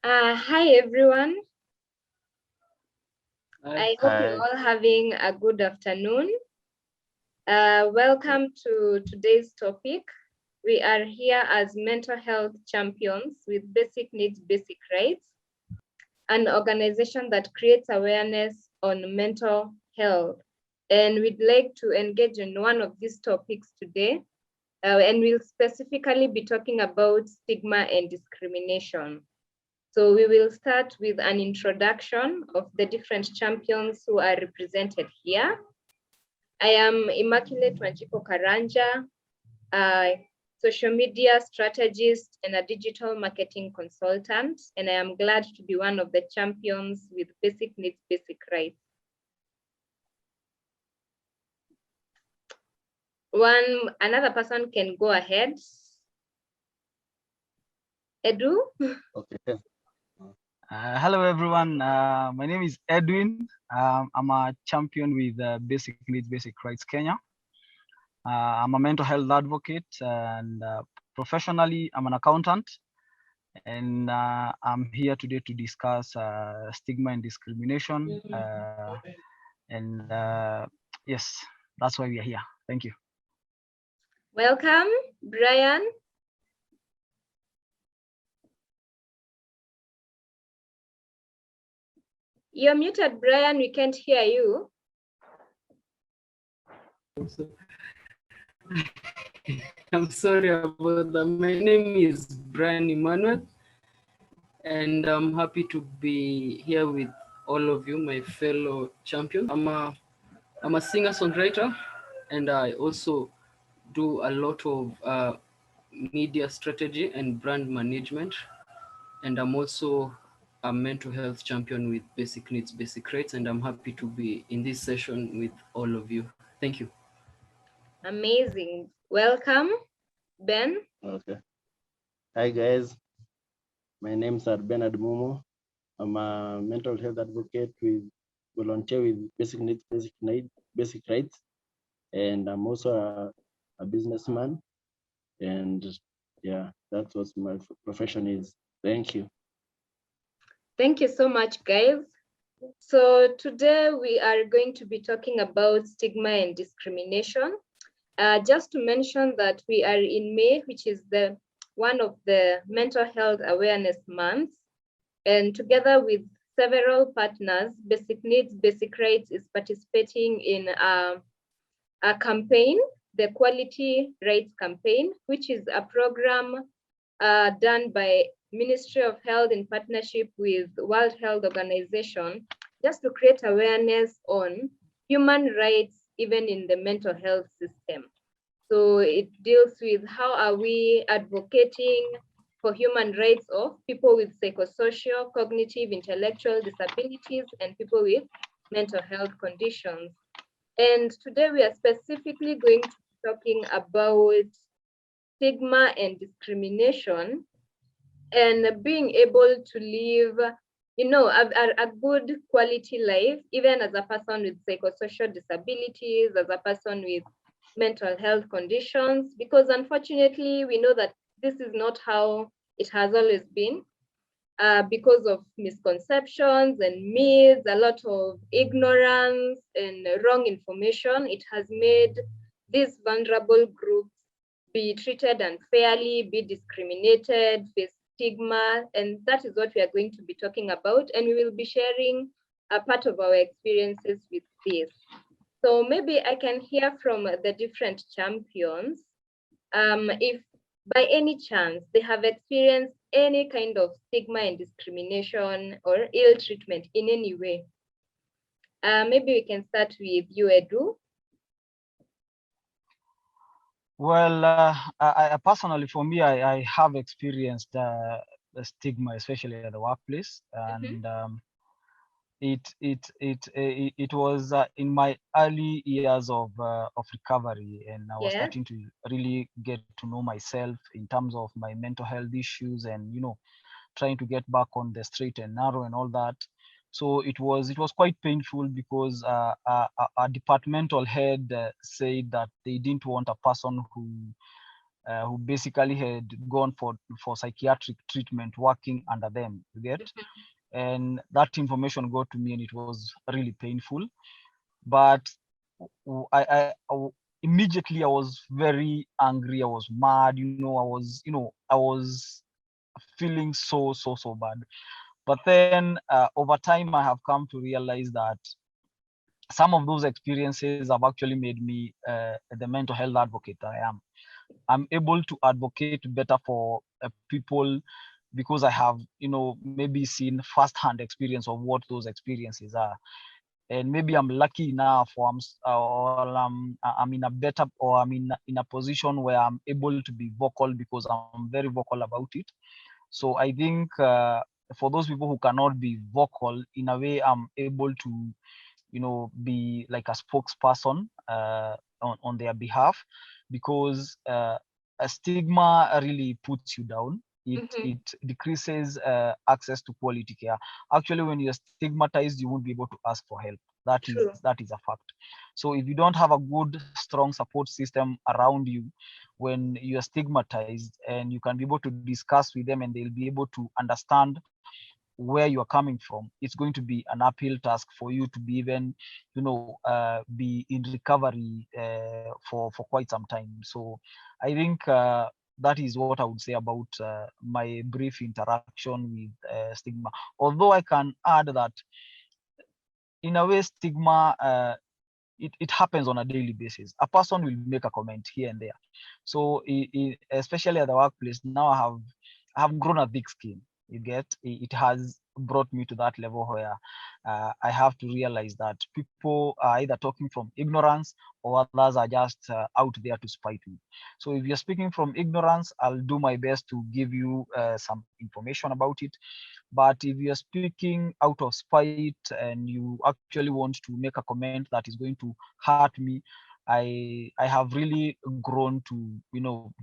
Hi everyone. I hope you're Hi. all having a good afternoon. Welcome to today's topic. We are here as mental health champions with basic needs, basic rights, an organization that creates awareness on mental health. And we'd like to engage in one of these topics today. And we'll specifically be talking about stigma and discrimination. So we will start with an introduction of the different champions who are represented here. I am Immaculate Wanjiko Karanja, a social media strategist and a digital marketing consultant, and I am glad to be one of the champions with basic needs, basic rights. Another person can go ahead. Edu? Okay. Hello, everyone. My name is Edwin. I'm a champion with Basic Needs, Basic Rights Kenya. I'm a mental health advocate, and professionally, I'm an accountant. And I'm here today to discuss stigma and discrimination. And yes, that's why we are here. Thank you. Welcome, Brian. You're muted, Brian. We can't hear you. I'm sorry about that. My name is Brian Emmanuel, and I'm happy to be here with all of you, my fellow champions. I'm a singer-songwriter, and I also do a lot of media strategy and brand management. And I'm also a mental health champion with Basic Needs, Basic Rights, and I'm happy to be in this session with all of you. Thank you. Amazing. Welcome, Ben. Okay. Hi guys. My name is Bernard Mumo. I'm a mental health advocate with volunteer with basic needs, basic rights, and I'm also a businessman. And yeah, that's what my profession is. Thank you. Thank you so much, guys. So today we are going to be talking about stigma and discrimination. Just to mention that we are in May, which is one of the mental health awareness months. And together with several partners, Basic Needs, Basic Rights is participating in a campaign, the Quality Rights Campaign, which is a program done by Ministry of Health in partnership with World Health Organization, just to create awareness on human rights, even in the mental health system. So it deals with how are we advocating for human rights of people with psychosocial, cognitive, intellectual disabilities, and people with mental health conditions. And today we are specifically going to be talking about stigma and discrimination and being able to live, a good quality life, even as a person with psychosocial disabilities, as a person with mental health conditions, because unfortunately we know that this is not how it has always been. Because of misconceptions and myths, a lot of ignorance and wrong information, it has made these vulnerable groups be treated unfairly, be discriminated, face stigma, and that is what we are going to be talking about. And we will be sharing a part of our experiences with this. So maybe I can hear from the different champions if by any chance they have experienced any kind of stigma and discrimination or ill treatment in any way. Maybe we can start with you, Edu. Well, I personally, for me, I have experienced the stigma, especially at the workplace, and it was in my early years of recovery, and I was starting to really get to know myself in terms of my mental health issues, and trying to get back on the straight and narrow and all that. So it was quite painful because a departmental head said that they didn't want a person who who basically had gone for psychiatric treatment working under them, you get? And that information got to me and it was really painful. But immediately I was very angry, I was mad, I was feeling so bad. But then over time I have come to realize that some of those experiences have actually made me the mental health advocate I am. I'm able to advocate better for people because I have, maybe seen firsthand experience of what those experiences are. And maybe I'm lucky enough, or I'm in a better, or I'm in a position where I'm able to be vocal because I'm very vocal about it. So I think for those people who cannot be vocal, in a way, I'm able to, be like a spokesperson on their behalf, because a stigma really puts you down. It decreases access to quality care. Actually, when you're stigmatized, you won't be able to ask for help. True. That is a fact. So if you don't have a good, strong support system around you when you are stigmatized, and you can be able to discuss with them and they'll be able to understand where you are coming from, it's going to be an uphill task for you to be even, be in recovery for quite some time. So I think that is what I would say about my brief interaction with stigma. Although I can add that in a way, stigma, it happens on a daily basis. A person will make a comment here and there. So especially at the workplace, now I have grown a thick skin. You get, it has brought me to that level where I have to realize that people are either talking from ignorance or others are just out there to spite me. So if you're speaking from ignorance, I'll do my best to give you some information about it. But if you're speaking out of spite and you actually want to make a comment that is going to hurt me, I have really grown to,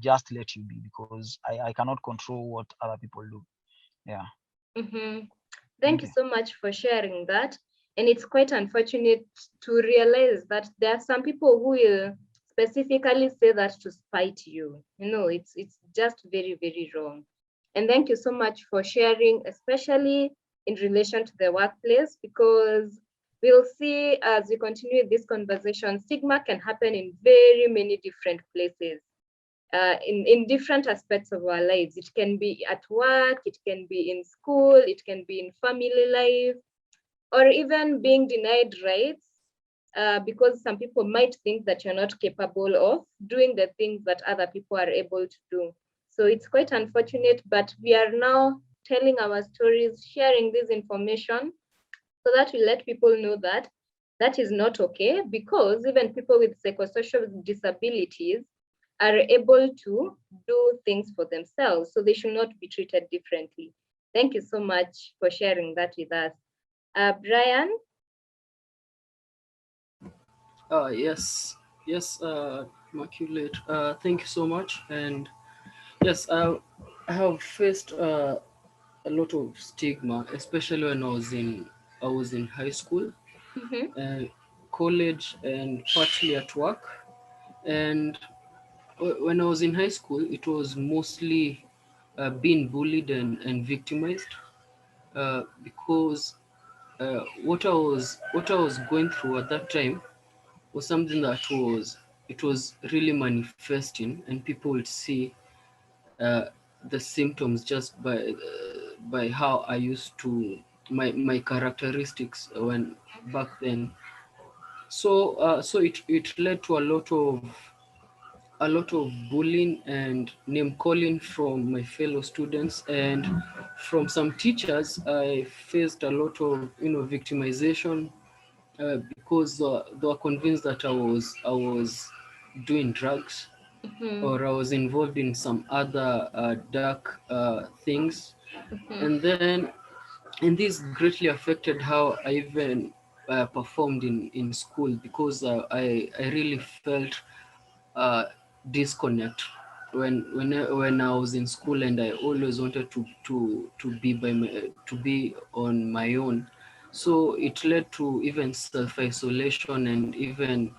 just let you be, because I cannot control what other people do. Yeah. Thank you so much for sharing that. And it's quite unfortunate to realize that there are some people who will specifically say that to spite you. It's just very, very wrong. And thank you so much for sharing, especially in relation to the workplace, because we'll see as we continue this conversation, stigma can happen in very many different places. In different aspects of our lives. It can be at work, it can be in school, it can be in family life, or even being denied rights because some people might think that you're not capable of doing the things that other people are able to do. So it's quite unfortunate, but we are now telling our stories, sharing this information so that we let people know that that is not okay, because even people with psychosocial disabilities are able to do things for themselves, so they should not be treated differently. Thank you so much for sharing that with us. Brian? Yes, Immaculate. Thank you so much. And yes, I have faced a lot of stigma, especially when I was in high school, college, and partly at work. And when I was in high school, it was mostly being bullied and victimized because what I was going through at that time was something that was really manifesting, and people would see the symptoms just by how I used to my characteristics when back then. So it led to a lot of bullying and name calling from my fellow students, and from some teachers. I faced a lot of victimization because they were convinced that I was doing drugs, or I was involved in some other dark things, and this greatly affected how I even performed in school, because I really felt uh, disconnect when I was in school, and I always wanted to be on my own. So it led to even self-isolation and even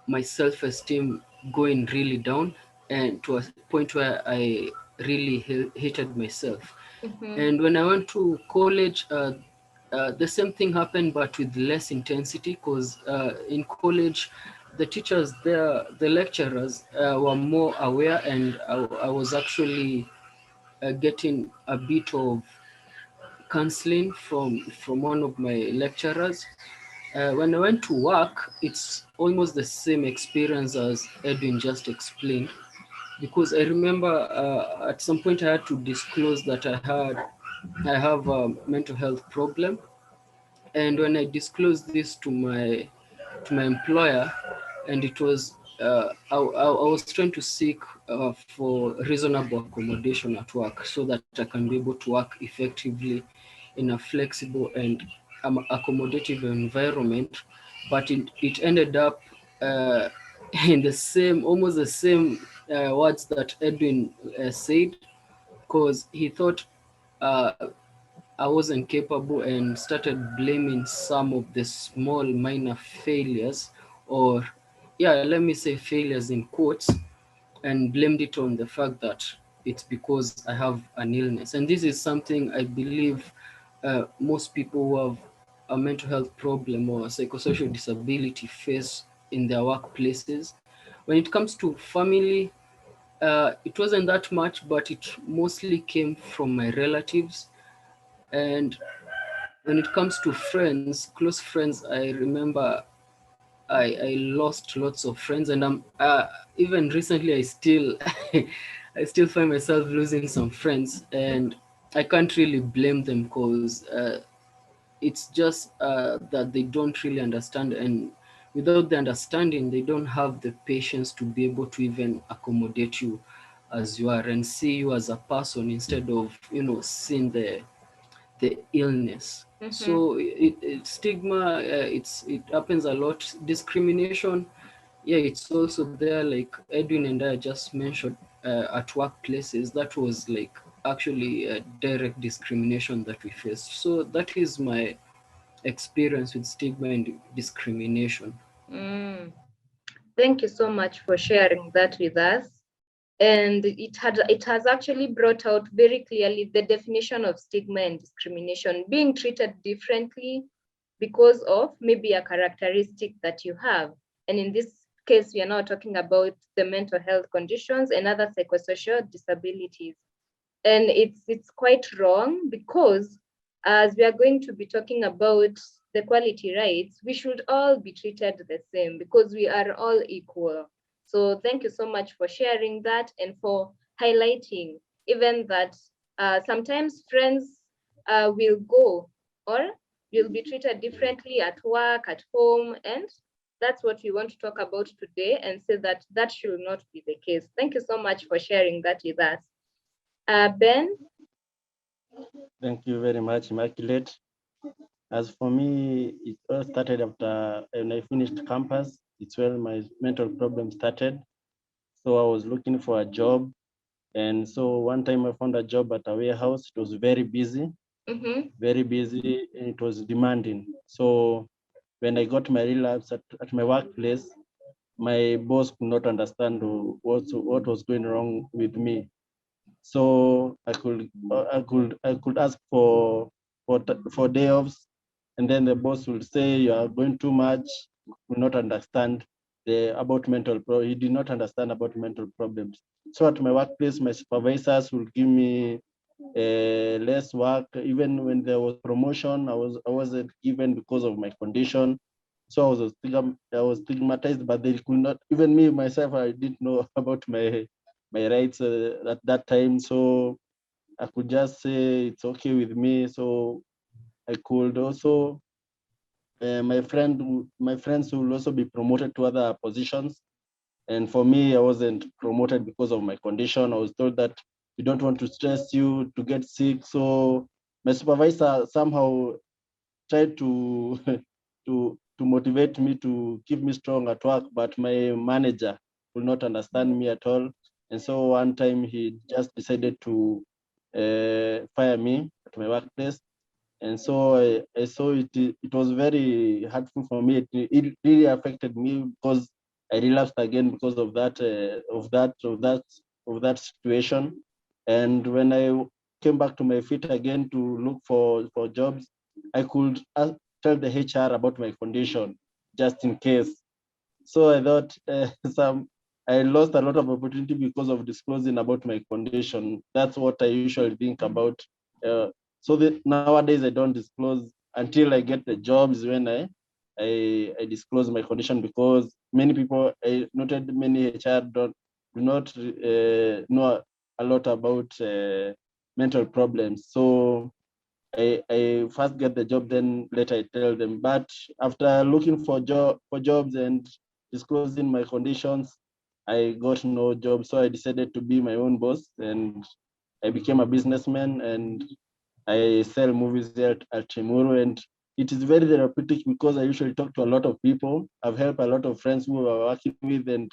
my self-esteem going really down. and to a point where I really hated myself. Mm-hmm. And when I went to college, the same thing happened, but with less intensity, because in college, the teachers there, the lecturers were more aware, and I was actually getting a bit of counseling from one of my lecturers. When I went to work, it's almost the same experience as Edwin just explained, because I remember at some point I had to disclose that I have a mental health problem, and when I disclosed this to my employer, and it was I was trying to seek for reasonable accommodation at work so that I can be able to work effectively in a flexible and accommodative environment, but it ended up uh, in the same, almost the same words that Edwin said, because he thought uh, I wasn't capable and started blaming some of the small minor failures, or yeah, let me say failures in quotes, and blamed it on the fact that it's because I have an illness. And this is something I believe most people who have a mental health problem or psychosocial disability face in their workplaces. When it comes to family, it wasn't that much, but it mostly came from my relatives. And when it comes to friends, close friends, I remember I lost lots of friends, and I'm even recently I still I still find myself losing some friends, and I can't really blame them, because it's just that they don't really understand, and without the understanding, they don't have the patience to be able to even accommodate you as you are and see you as a person instead of seeing the illness. Mm-hmm. So stigma, it happens a lot. Discrimination, yeah, it's also there. Like Edwin and I just mentioned, at workplaces, that was like actually direct discrimination that we faced. So that is my experience with stigma and discrimination. Mm. Thank you so much for sharing that with us. And it has actually brought out very clearly the definition of stigma and discrimination, being treated differently because of maybe a characteristic that you have. And in this case, we are now talking about the mental health conditions and other psychosocial disabilities. And it's quite wrong, because as we are going to be talking about the equality rights, we should all be treated the same because we are all equal. So thank you so much for sharing that and for highlighting even that sometimes friends will go or will be treated differently at work, at home, and that's what we want to talk about today and say that that should not be the case. Thank you so much for sharing that with us. Ben? Thank you very much, Immaculate. As for me, it all started after when I finished campus. It's where my mental problem started. So I was looking for a job. And so one time I found a job at a warehouse. It was very busy, Mm-hmm. and it was demanding. So when I got my relapse at my workplace, my boss could not understand what was going wrong with me. So I could ask for day offs, and then the boss will say you are going too much. Will not understand about mental He did not understand about mental problems. So at my workplace, my supervisors will give me less work. Even when there was promotion, I wasn't given because of my condition. So I was stigmatized, but they could not. Even me myself, I didn't know about my rights at that time. So I could just say it's okay with me. So I could also my friends will also be promoted to other positions. And for me, I wasn't promoted because of my condition. I was told that we don't want to stress you to get sick. So my supervisor somehow tried to to motivate me to keep me strong at work, but my manager will not understand me at all. And so one time he just decided to fire me at my workplace. And so I saw it was very hurtful for me. It really affected me because I relapsed again because of that situation. And when I came back to my feet again to look for jobs, I could tell the HR about my condition just in case. So I thought I lost a lot of opportunity because of disclosing about my condition. That's what I usually think about. Nowadays I don't disclose until I get the jobs when I disclose my condition, because many people, I noted many HR do not know a lot about mental problems. So I first get the job, then later I tell them. But after looking for jobs and disclosing my conditions, I got no job. So I decided to be my own boss, and I became a businessman, and I sell movies here at Chimuru. And it is very therapeutic because I usually talk to a lot of people. I've helped a lot of friends who are working with and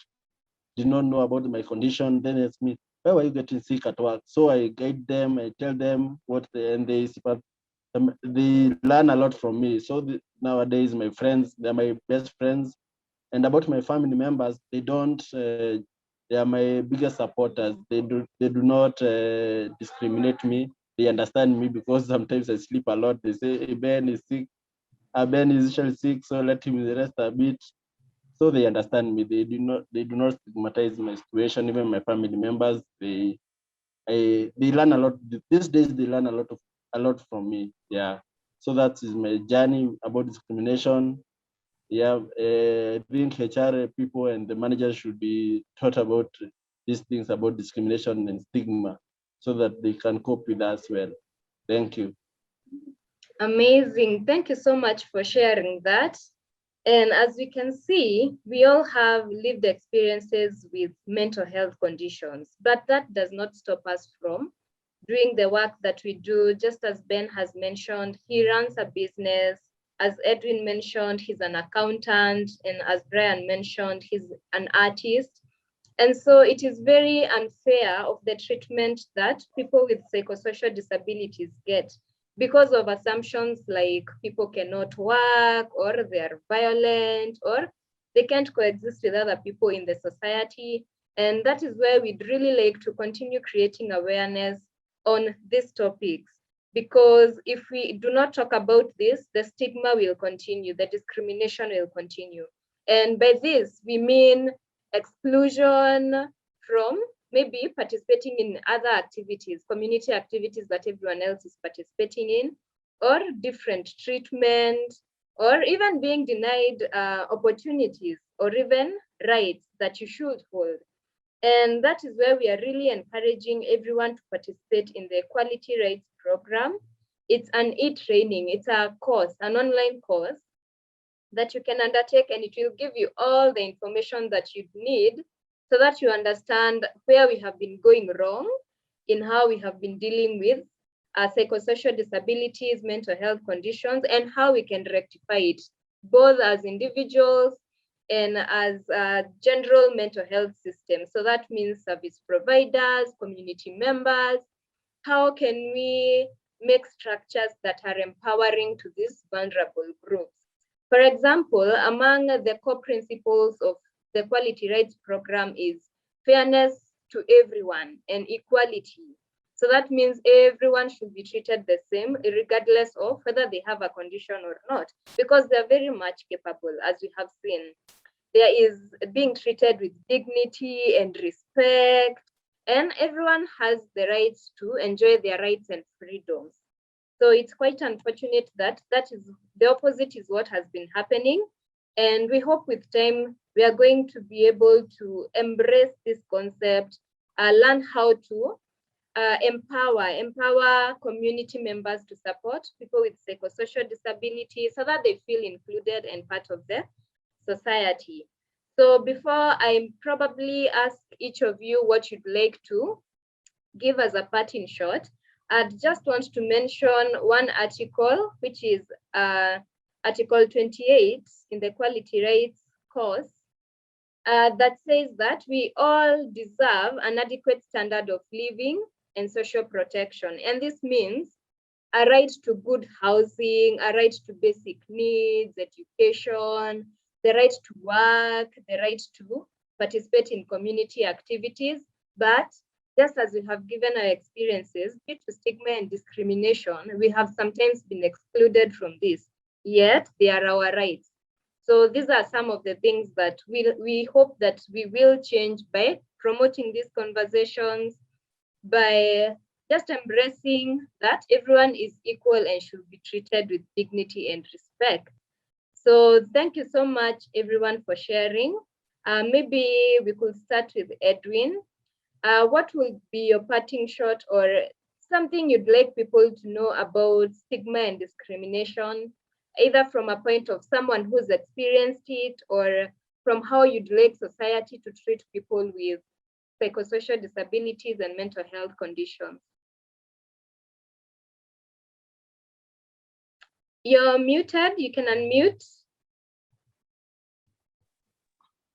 did not know about my condition. Then it's me, why were you getting sick at work? So I guide them, I tell them and they learn a lot from me. So nowadays, my friends, they're my best friends. And about my family members, they are my biggest supporters. They do not discriminate me. They understand me because sometimes I sleep a lot. They say, hey, Ben is sick. Ben is usually sick, so let him rest a bit. So they understand me. They do not stigmatize my situation. Even my family members, they learn a lot. These days they learn a lot from me. Yeah. So that is my journey about discrimination. Yeah, I think HR people and the managers should be taught about these things about discrimination and stigma so that they can cope with us well. Thank you. Amazing. Thank you so much for sharing that. And as we can see, we all have lived experiences with mental health conditions, but that does not stop us from doing the work that we do. Just as Ben has mentioned, he runs a business. As Edwin mentioned, he's an accountant. And as Brian mentioned, he's an artist. And so it is very unfair of the treatment that people with psychosocial disabilities get because of assumptions like people cannot work, or they're violent, or they can't coexist with other people in the society. And that is where we'd really like to continue creating awareness on these topics. Because if we do not talk about this, the stigma will continue, the discrimination will continue. And by this, we mean exclusion from maybe participating in other activities, community activities that everyone else is participating in, or different treatment, or even being denied opportunities or even rights that you should hold. And that is where we are really encouraging everyone to participate in the Equality Rights Program. It's an e-training, it's a course, an online course that you can undertake, and it will give you all the information that you need so that you understand where we have been going wrong in how we have been dealing with psychosocial disabilities, mental health conditions, and how we can rectify it, both as individuals and as a general mental health system. So that means service providers, community members. How can we make structures that are empowering to these vulnerable groups? For example, among the core principles of the Equality Rights Program is fairness to everyone and equality. So that means everyone should be treated the same, regardless of whether they have a condition or not, because they're very much capable, as we have seen. There is being treated with dignity and respect, and everyone has the right to enjoy their rights and freedoms. So it's quite unfortunate that the opposite is what has been happening. And we hope with time, we are going to be able to embrace this concept, learn how to empower community members to support people with psychosocial disability so that they feel included and part of the society. So before I probably ask each of you what you'd like to give as a parting shot, I'd just want to mention one article, which is Article 28 in the Equality Rights course, that says that we all deserve an adequate standard of living and social protection. And this means a right to good housing, a right to basic needs, education, the right to work, the right to participate in community activities. But just as we have given our experiences, due to stigma and discrimination, we have sometimes been excluded from this, yet they are our rights. So these are some of the things that we hope that we will change by promoting these conversations, by just embracing that everyone is equal and should be treated with dignity and respect. So thank you so much, everyone, for sharing. Maybe we could start with Edwin. What will be your parting shot or something you'd like people to know about stigma and discrimination, either from a point of someone who's experienced it or from how you'd like society to treat people with psychosocial disabilities and mental health conditions? You're muted, you can unmute.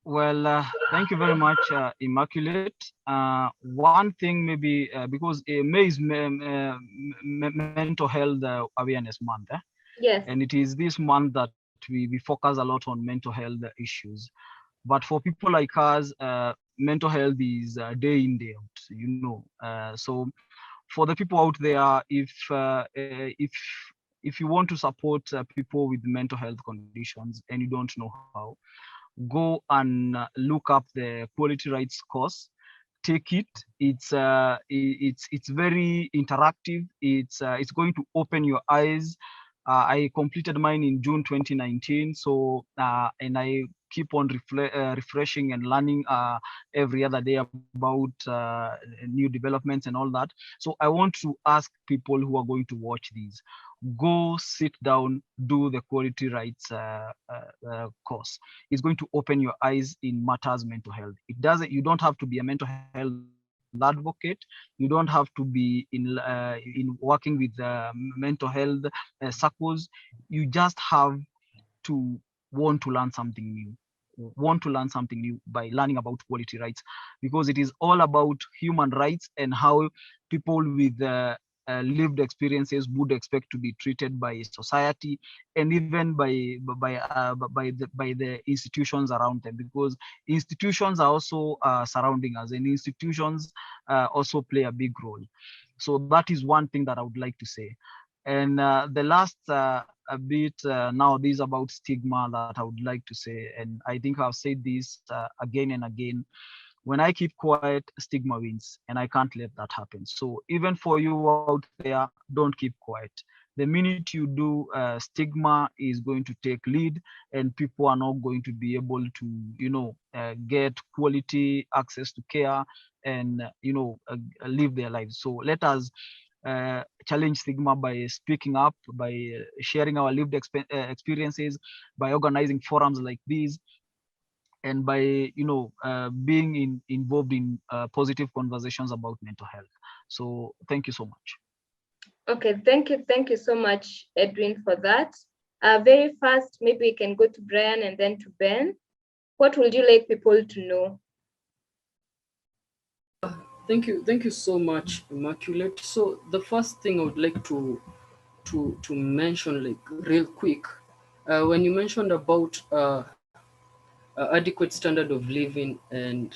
Well, thank you very much, Immaculate. One thing maybe, because May is Mental Health Awareness Month, Yes. and it is this month that we focus a lot on mental health issues. But for people like us, mental health is day in, day out, you know. So for the people out there, if you want to support people with mental health conditions and you don't know how, go and look up the quality rights course. Take it. It's very interactive. It's going to open your eyes. I completed mine in June 2019. So and I keep on refreshing and learning every other day about new developments and all that. So I want to ask people who are going to watch these, go sit down, do the quality rights course. It's going to open your eyes in matters mental health. It doesn't. You don't have to be a mental health advocate. You don't have to be in working with mental health circles. You just have to want to learn something new. By learning about quality rights, because it is all about human rights and how people with lived experiences would expect to be treated by society and even by the institutions around them, because institutions are also surrounding us, and institutions also play a big role. So that is one thing that I would like to say. And the last a bit now, this is about stigma that I would like to say, and I think I've said this again and again. When I keep quiet, stigma wins, and I can't let that happen. So even for you out there, don't keep quiet. The minute you do, stigma is going to take lead, and people are not going to be able to, get quality access to care and, live their lives. So let us challenge stigma by speaking up, by sharing our lived experiences, by organizing forums like these, and by being involved in positive conversations about mental health. So thank you so much. Okay, thank you so much, Edwin, for that. Very fast, maybe we can go to Brian and then to Ben. What would you like people to know? Thank you so much, Immaculate. So the first thing I would like to mention, like real quick, when you mentioned about adequate standard of living and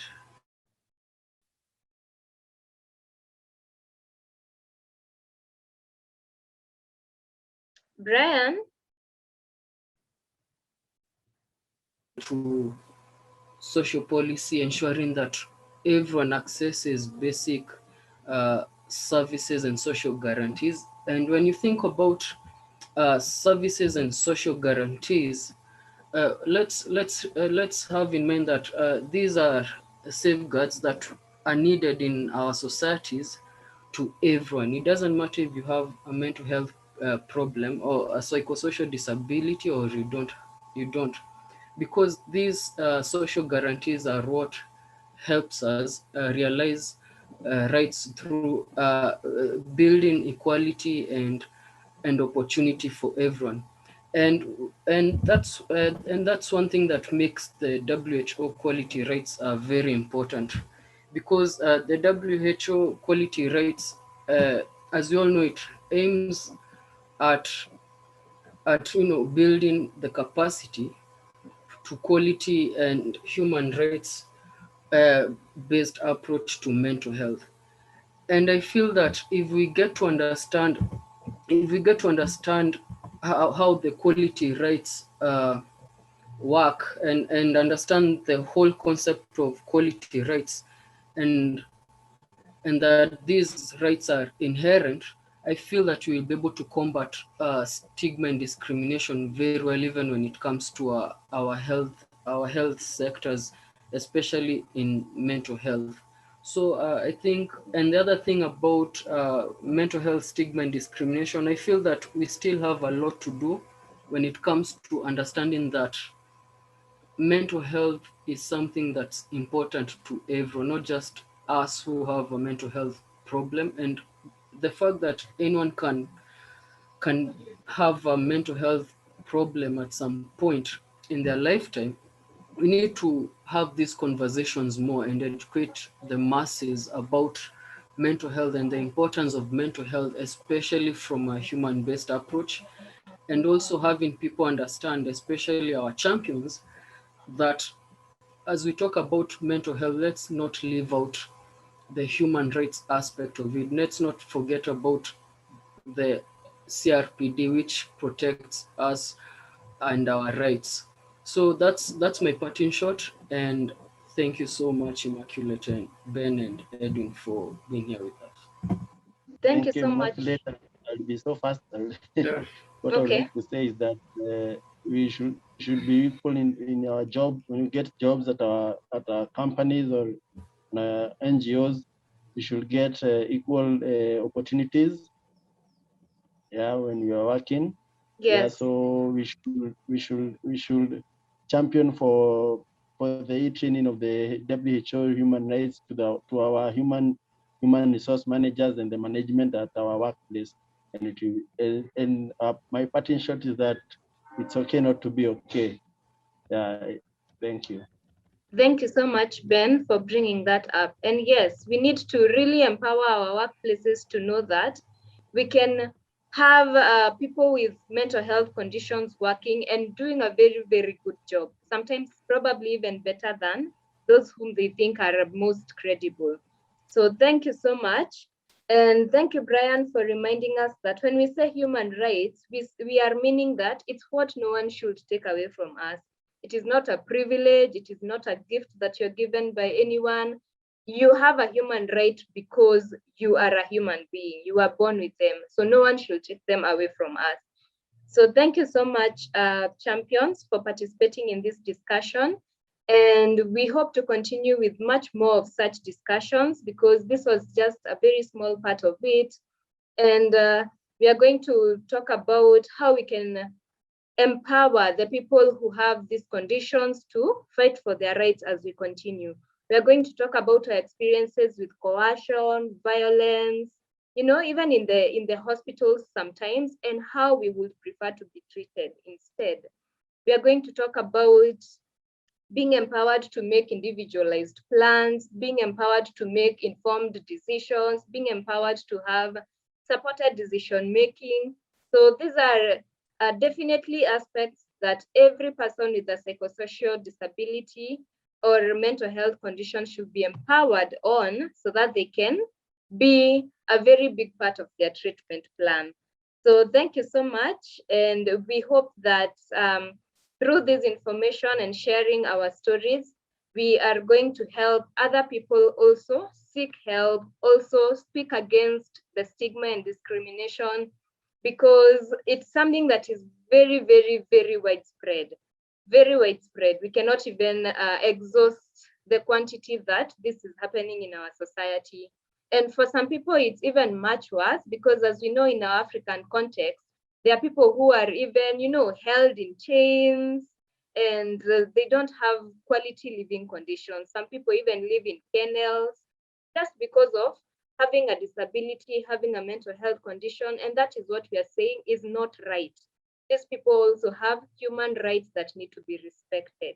Brian? to social policy, ensuring that everyone accesses basic services and social guarantees. And when you think about services and social guarantees, let's have in mind that these are safeguards that are needed in our societies to everyone. It doesn't matter if you have a mental health problem or a psychosocial disability or you don't, because these social guarantees are what helps us realize rights through building equality and opportunity for everyone. And that's one thing that makes the WHO quality rights very important, because the WHO quality rights, as you all know, it aims at building the capacity to quality and human rights based approach to mental health. And I feel that if we get to understand how the quality rights work, and understand the whole concept of quality rights, and that these rights are inherent, I feel that we will be able to combat stigma and discrimination very well, even when it comes to our health sectors, especially in mental health. So I think, and the other thing about mental health stigma and discrimination, I feel that we still have a lot to do when it comes to understanding that mental health is something that's important to everyone, not just us who have a mental health problem. And the fact that anyone can have a mental health problem at some point in their lifetime, we need to have these conversations more and educate the masses about mental health and the importance of mental health, especially from a human-based approach, and also having people understand, especially our champions, that as we talk about mental health, let's not leave out the human rights aspect of it. Let's not forget about the CRPD, which protects us and our rights. So that's my part in short. And thank you so much, Immaculate and Ben and Edwin, for being here with us. Thank you Thank you, so much. Immaculate. I'll be so fast. Yeah. What I would Okay. like to say is that we should be equal in our job. When we get jobs at our companies or NGOs, we should get equal opportunities. Yeah, when we are working. Yeah, Yes. so we should champion for the e-training of the WHO human rights to our human resource managers and the management at our workplace. And my parting shot is that it's okay not to be okay. Yeah, thank you. Thank you so much, Ben, for bringing that up. And yes, we need to really empower our workplaces to know that we can have people with mental health conditions working and doing a very, very good job, sometimes probably even better than those whom they think are most credible. So thank you so much. And thank you, Brian, for reminding us that when we say human rights, we are meaning that it's what no one should take away from us. It is not a privilege. It is not a gift that you're given by anyone. You have a human right because you are a human being. You are born with them. So no one should take them away from us. So thank you so much, champions, for participating in this discussion. And we hope to continue with much more of such discussions because this was just a very small part of it. And we are going to talk about how we can empower the people who have these conditions to fight for their rights as we continue. We are going to talk about our experiences with coercion, violence, even in the hospitals sometimes, and how we would prefer to be treated instead. We are going to talk about being empowered to make individualized plans, being empowered to make informed decisions, being empowered to have supported decision making. So these are definitely aspects that every person with a psychosocial disability or mental health condition should be empowered on so that they can be a very big part of their treatment plan. So thank you so much. And we hope that through this information and sharing our stories, we are going to help other people also seek help, also speak against the stigma and discrimination, because it's something that is very, very, very widespread, very widespread. We cannot even exhaust the quantity that this is happening in our society. And for some people, it's even much worse because as we know in our African context, there are people who are even, held in chains and they don't have quality living conditions. Some people even live in kennels just because of having a disability, having a mental health condition. And that is what we are saying is not right. These people also have human rights that need to be respected.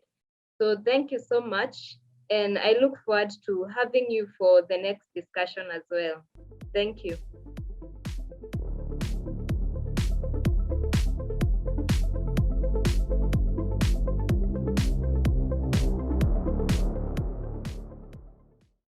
So thank you so much. And I look forward to having you for the next discussion as well. Thank you.